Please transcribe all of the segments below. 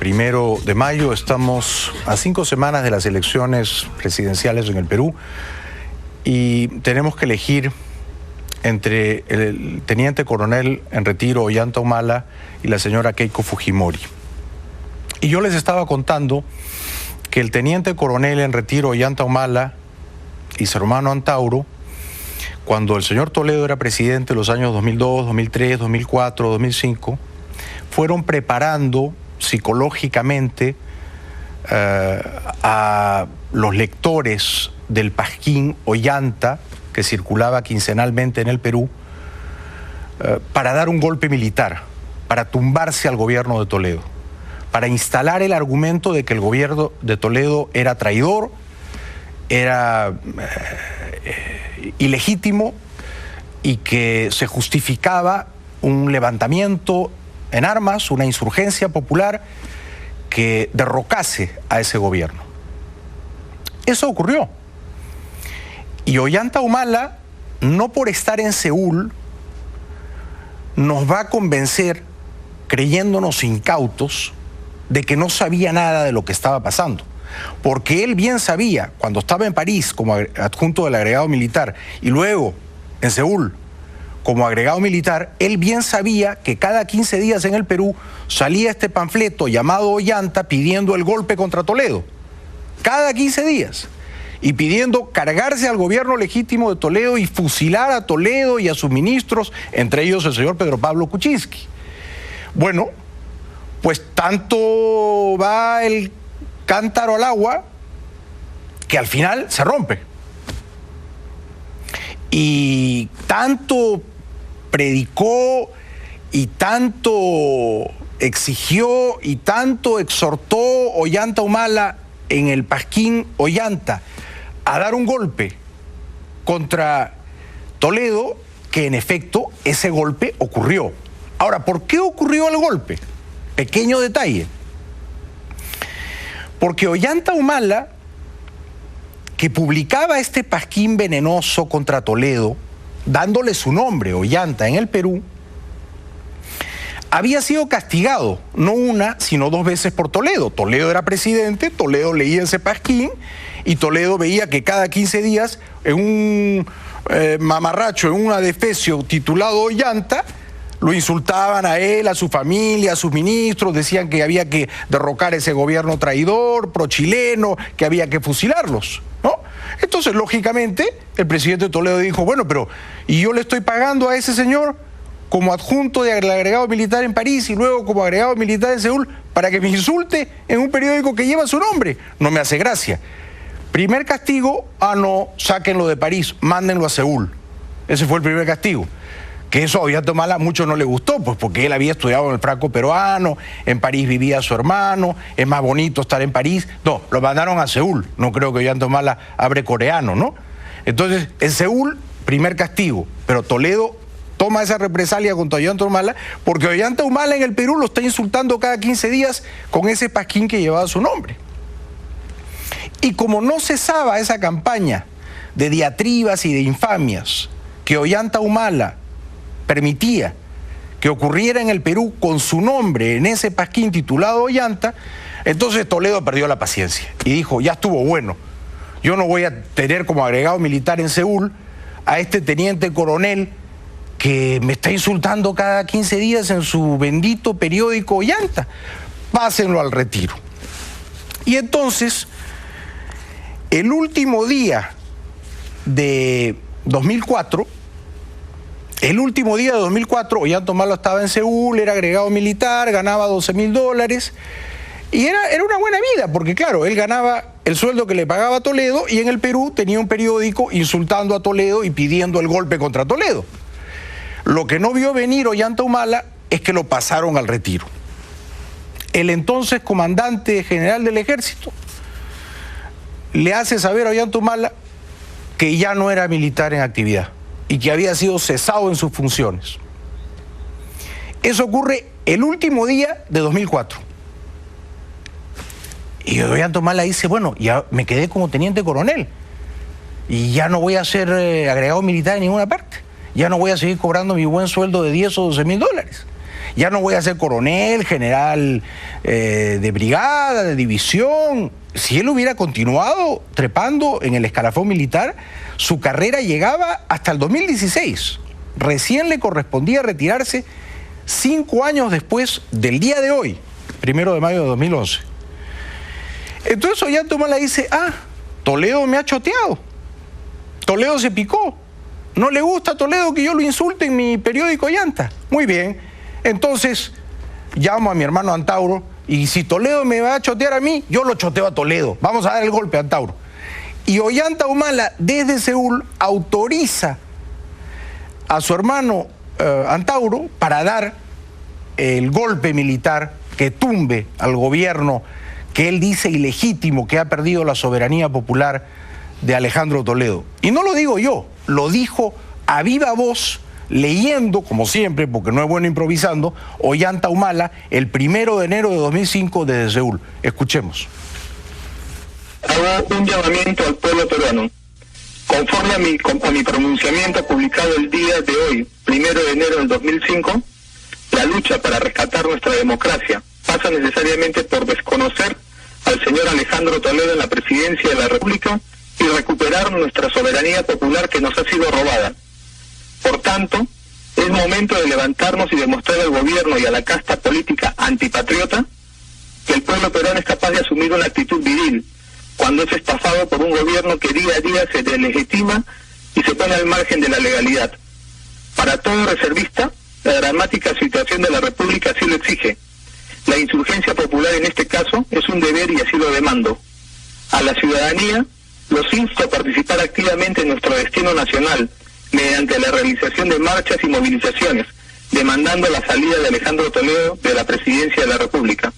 1 de mayo. Estamos a 5 semanas de las elecciones presidenciales en el Perú y tenemos que elegir entre el teniente coronel en retiro Ollanta Humala y la señora Keiko Fujimori. Y yo les estaba contando que el teniente coronel en retiro Ollanta Humala y su hermano Antauro, cuando el señor Toledo era presidente en los años 2002, 2003, 2004, 2005, fueron preparando psicológicamente a los lectores del pasquín Ollanta, que circulaba quincenalmente en el Perú, para dar un golpe militar, para tumbarse al gobierno de Toledo, para instalar el argumento de que el gobierno de Toledo era traidor, era ilegítimo y que se justificaba un levantamiento en armas, una insurgencia popular que derrocase a ese gobierno. Eso ocurrió. Y Ollanta Humala, no por estar en Seúl, nos va a convencer, creyéndonos incautos, de que no sabía nada de lo que estaba pasando. Porque él bien sabía, cuando estaba en París como adjunto del agregado militar y luego en Seúl como agregado militar, él bien sabía que cada 15 días en el Perú salía este panfleto llamado Ollanta pidiendo el golpe contra Toledo. Cada 15 días. Y pidiendo cargarse al gobierno legítimo de Toledo y fusilar a Toledo y a sus ministros, entre ellos el señor Pedro Pablo Kuczynski. Bueno, pues tanto va el cántaro al agua que al final se rompe. Y tanto predicó y tanto exigió y tanto exhortó Ollanta Humala en el pasquín Ollanta a dar un golpe contra Toledo, que en efecto ese golpe ocurrió. Ahora, ¿por qué ocurrió el golpe? Pequeño detalle. Porque Ollanta Humala, que publicaba este pasquín venenoso contra Toledo, dándole su nombre, Ollanta, en el Perú, había sido castigado, no una, sino 2 veces por Toledo. Toledo era presidente, Toledo leía ese pasquín y Toledo veía que cada 15 días en un mamarracho, en un adefesio titulado Ollanta, lo insultaban a él, a su familia, a sus ministros, decían que había que derrocar ese gobierno traidor, prochileno, que había que fusilarlos, ¿no? Entonces, lógicamente, el presidente Toledo dijo, bueno, pero ¿y yo le estoy pagando a ese señor como adjunto del agregado militar en París y luego como agregado militar en Seúl para que me insulte en un periódico que lleva su nombre? No me hace gracia. Primer castigo, no, sáquenlo de París, mándenlo a Seúl. Ese fue el primer castigo. Que eso a Ollanta Humala a muchos no le gustó, pues porque él había estudiado en el Franco peruano, en París vivía su hermano, es más bonito estar en París. No, lo mandaron a Seúl, no creo que Ollanta Humala hable coreano, ¿no? Entonces, en Seúl, primer castigo, pero Toledo toma esa represalia contra Ollanta Humala porque Ollanta Humala en el Perú lo está insultando cada 15 días con ese pasquín que llevaba su nombre. Y como no cesaba esa campaña de diatribas y de infamias que Ollanta Humala permitía que ocurriera en el Perú con su nombre en ese pasquín titulado Ollanta, entonces Toledo perdió la paciencia y dijo, ya estuvo bueno, yo no voy a tener como agregado militar en Seúl a este teniente coronel que me está insultando cada 15 días en su bendito periódico Ollanta, pásenlo al retiro. Y entonces, el último día de 2004, Ollanta Humala estaba en Seúl, era agregado militar, ganaba $12.000 y era una buena vida, porque claro, él ganaba el sueldo que le pagaba a Toledo y en el Perú tenía un periódico insultando a Toledo y pidiendo el golpe contra Toledo. Lo que no vio venir Ollanta Humala es que lo pasaron al retiro. El entonces comandante general del ejército le hace saber a Ollanta Humala que ya no era militar en actividad y que había sido cesado en sus funciones. Eso ocurre el último día de 2004. Y Ollanta Humala dice, bueno, ya me quedé como teniente coronel y ya no voy a ser agregado militar en ninguna parte. Ya no voy a seguir cobrando mi buen sueldo de $10 o $12.000. ya no voy a ser coronel, general de brigada, de división. Si él hubiera continuado trepando en el escalafón militar, su carrera llegaba hasta el 2016. Recién le correspondía retirarse 5 años después del día de hoy, 1 de mayo de 2011. Entonces Ollanta Humala dice, Toledo me ha choteado, Toledo se picó, no le gusta a Toledo que yo lo insulte en mi periódico Ollanta. Muy bien, entonces llamo a mi hermano Antauro y si Toledo me va a chotear a mí, yo lo choteo a Toledo, vamos a dar el golpe a Antauro. Y Ollanta Humala desde Seúl autoriza a su hermano Antauro para dar el golpe militar que tumbe al gobierno que él dice ilegítimo, que ha perdido la soberanía popular de Alejandro Toledo. Y no lo digo yo, lo dijo a viva voz, leyendo, como siempre, porque no es bueno improvisando, Ollanta Humala, el 1 de enero de 2005 desde Seúl. Escuchemos. Hago un llamamiento al pueblo peruano. Conforme a mi pronunciamiento publicado el día de hoy, 1 de enero del 2005, la lucha para rescatar nuestra democracia pasa necesariamente por desconocer al señor Alejandro Toledo en la presidencia de la República y recuperar nuestra soberanía popular que nos ha sido robada. Por tanto, es momento de levantarnos y demostrar al gobierno y a la casta política antipatriota que el pueblo peruano es capaz de asumir una actitud viril cuando es estafado por un gobierno que día a día se deslegitima y se pone al margen de la legalidad. Para todo reservista, la dramática situación de la República así lo exige. La insurgencia popular en este caso es un deber y así lo demando. A la ciudadanía los insto a participar activamente en nuestro destino nacional mediante la realización de marchas y movilizaciones, demandando la salida de Alejandro Toledo de la presidencia de la República.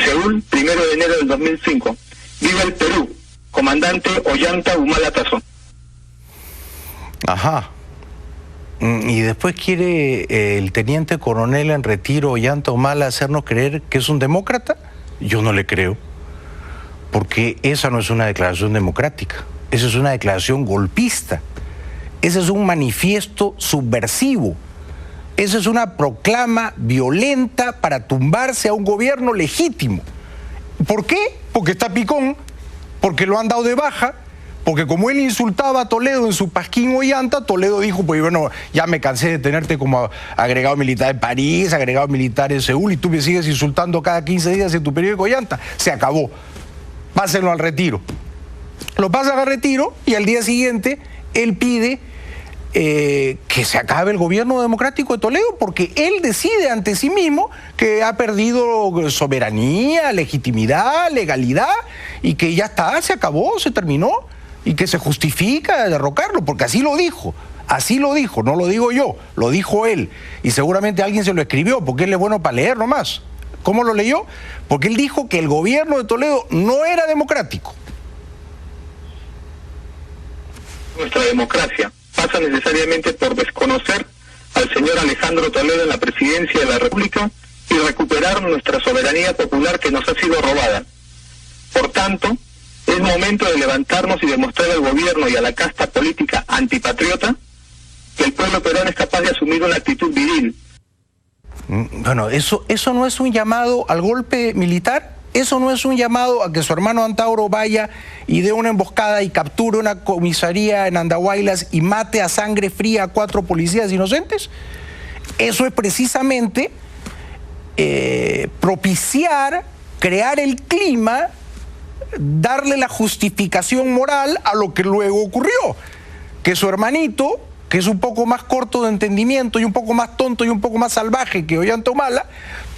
Seúl, 1 de enero del 2005. ¡Viva el Perú! Comandante Ollanta Humala Tazo. Ajá. Y después quiere el teniente coronel en retiro, Ollanta Humala, hacernos creer que es un demócrata. Yo no le creo, porque esa no es una declaración democrática, esa es una declaración golpista, ese es un manifiesto subversivo, esa es una proclama violenta para tumbarse a un gobierno legítimo. ¿Por qué? Porque está picón, porque lo han dado de baja, porque como él insultaba a Toledo en su pasquín Ollanta, Toledo dijo, pues bueno, ya me cansé de tenerte como agregado militar en París, agregado militar en Seúl, y tú me sigues insultando cada 15 días en tu periódico Ollanta. Se acabó. Pásenlo al retiro. Lo pasan al retiro y al día siguiente él pide que se acabe el gobierno democrático de Toledo, porque él decide ante sí mismo que ha perdido soberanía, legitimidad, legalidad, y que ya está, se acabó, se terminó, y que se justifica derrocarlo, porque así lo dijo, no lo digo yo, lo dijo él, y seguramente alguien se lo escribió, porque él es bueno para leer nomás. ¿Cómo lo leyó? Porque él dijo que el gobierno de Toledo no era democrático. Nuestra democracia pasa necesariamente por desconocer al señor Alejandro Toledo en la presidencia de la República y recuperar nuestra soberanía popular que nos ha sido robada. Por tanto, es momento de levantarnos y demostrar al gobierno y a la casta política antipatriota que el pueblo peruano es capaz de asumir una actitud viril. Bueno, eso no es un llamado al golpe militar, eso no es un llamado a que su hermano Antauro vaya y dé una emboscada y capture una comisaría en Andahuaylas y mate a sangre fría a 4 policías inocentes. Eso es precisamente propiciar, crear el clima, darle la justificación moral a lo que luego ocurrió, que su hermanito, que es un poco más corto de entendimiento y un poco más tonto y un poco más salvaje que Ollanta Humala,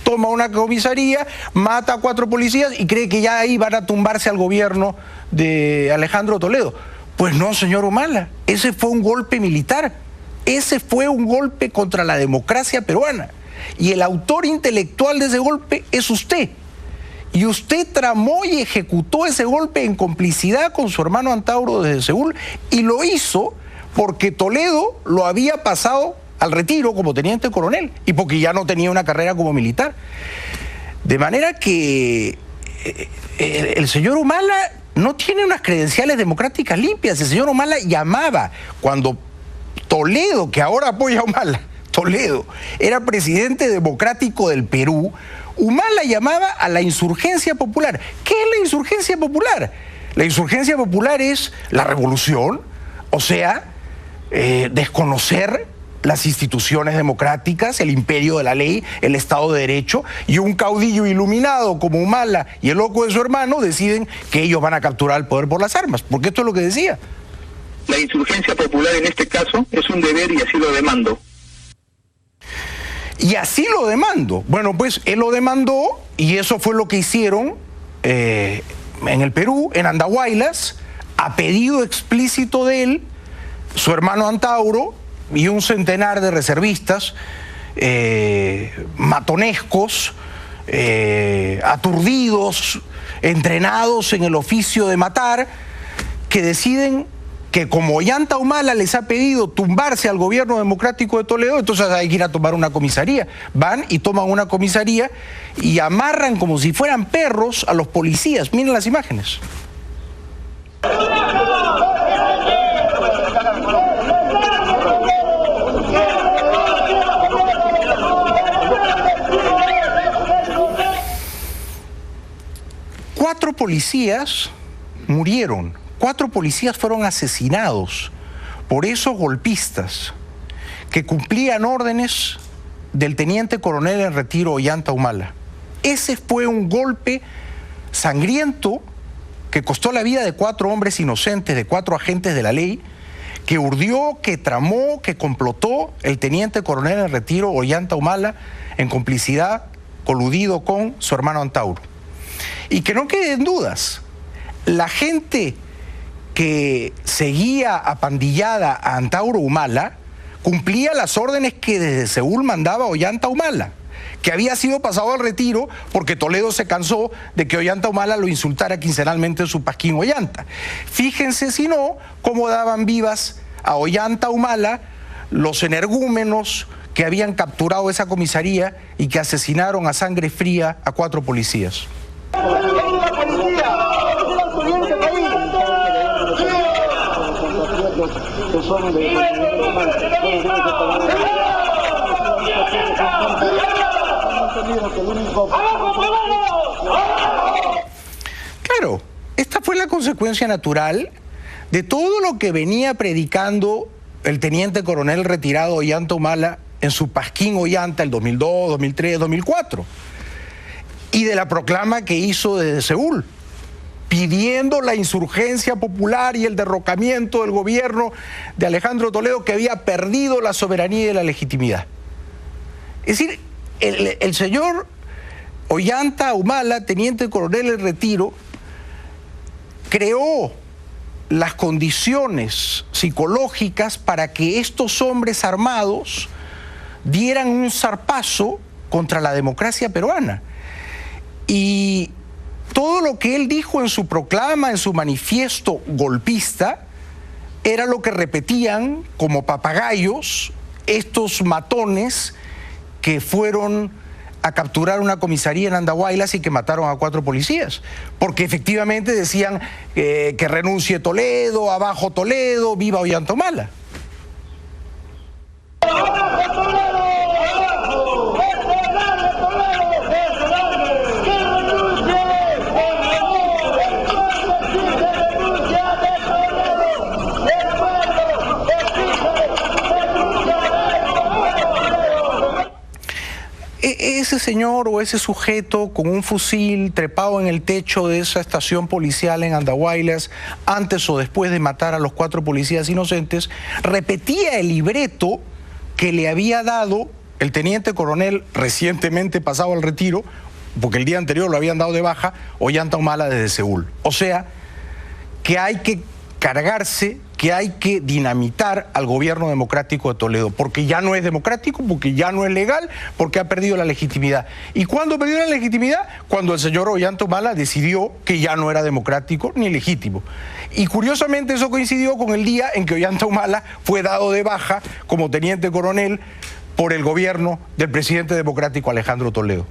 toma una comisaría, mata a 4 policías y cree que ya ahí van a tumbarse al gobierno de Alejandro Toledo. Pues no, señor Humala, ese fue un golpe militar, ese fue un golpe contra la democracia peruana, y el autor intelectual de ese golpe es usted. Y usted tramó y ejecutó ese golpe en complicidad con su hermano Antauro desde Seúl, y lo hizo porque Toledo lo había pasado al retiro como teniente coronel y porque ya no tenía una carrera como militar. De manera que el señor Humala no tiene unas credenciales democráticas limpias. El señor Humala llamaba cuando Toledo, que ahora apoya a Humala, Toledo era presidente democrático del Perú, Humala llamaba a la insurgencia popular. ¿Qué es la insurgencia popular? La insurgencia popular es la revolución, o sea, desconocer las instituciones democráticas, el imperio de la ley, el Estado de Derecho, y un caudillo iluminado como Humala y el loco de su hermano deciden que ellos van a capturar el poder por las armas, porque esto es lo que decía. La insurgencia popular en este caso es un deber y así lo demando. Y así lo demando. Bueno, pues él lo demandó y eso fue lo que hicieron en el Perú, en Andahuaylas, a pedido explícito de él, su hermano Antauro y un centenar de reservistas matonescos, aturdidos, entrenados en el oficio de matar, que deciden que como Ollanta Humala les ha pedido tumbarse al gobierno democrático de Toledo, entonces hay que ir a tomar una comisaría. Van y toman una comisaría y amarran como si fueran perros a los policías. Miren las imágenes. Cuatro policías murieron. 4 policías fueron asesinados por esos golpistas que cumplían órdenes del teniente coronel en retiro Ollanta Humala. Ese fue un golpe sangriento que costó la vida de 4 hombres inocentes, de 4 agentes de la ley, que urdió, que tramó, que complotó el teniente coronel en retiro Ollanta Humala en complicidad, coludido con su hermano Antauro. Y que no queden dudas, la gente que seguía apandillada a Antauro Humala cumplía las órdenes que desde Seúl mandaba Ollanta Humala, que había sido pasado al retiro porque Toledo se cansó de que Ollanta Humala lo insultara quincenalmente en su pasquín Ollanta. Fíjense si no, cómo daban vivas a Ollanta Humala los energúmenos que habían capturado esa comisaría y que asesinaron a sangre fría a 4 policías. Claro, esta fue la consecuencia natural de todo lo que venía predicando el teniente coronel retirado Ollanta Humala en su pasquín Ollanta el 2002, 2003, 2004 y de la proclama que hizo desde Seúl, pidiendo la insurgencia popular y el derrocamiento del gobierno de Alejandro Toledo, que había perdido la soberanía y la legitimidad. Es decir, el señor Ollanta Humala, teniente coronel en retiro, creó las condiciones psicológicas para que estos hombres armados dieran un zarpazo contra la democracia peruana. Y todo lo que él dijo en su proclama, en su manifiesto golpista, era lo que repetían como papagayos estos matones que fueron a capturar una comisaría en Andahuaylas y que mataron a 4 policías. Porque efectivamente decían que renuncie Toledo, abajo Toledo, viva Ollanta Humala. Ese señor o ese sujeto con un fusil trepado en el techo de esa estación policial en Andahuaylas, antes o después de matar a los 4 policías inocentes, repetía el libreto que le había dado el teniente coronel recientemente pasado al retiro, porque el día anterior lo habían dado de baja, Ollanta Humala desde Seúl. O sea, que hay que cargarse, que hay que dinamitar al gobierno democrático de Toledo, porque ya no es democrático, porque ya no es legal, porque ha perdido la legitimidad. ¿Y cuándo perdió la legitimidad? Cuando el señor Ollanta Humala decidió que ya no era democrático ni legítimo. Y curiosamente eso coincidió con el día en que Ollanta Humala fue dado de baja como teniente coronel por el gobierno del presidente democrático Alejandro Toledo.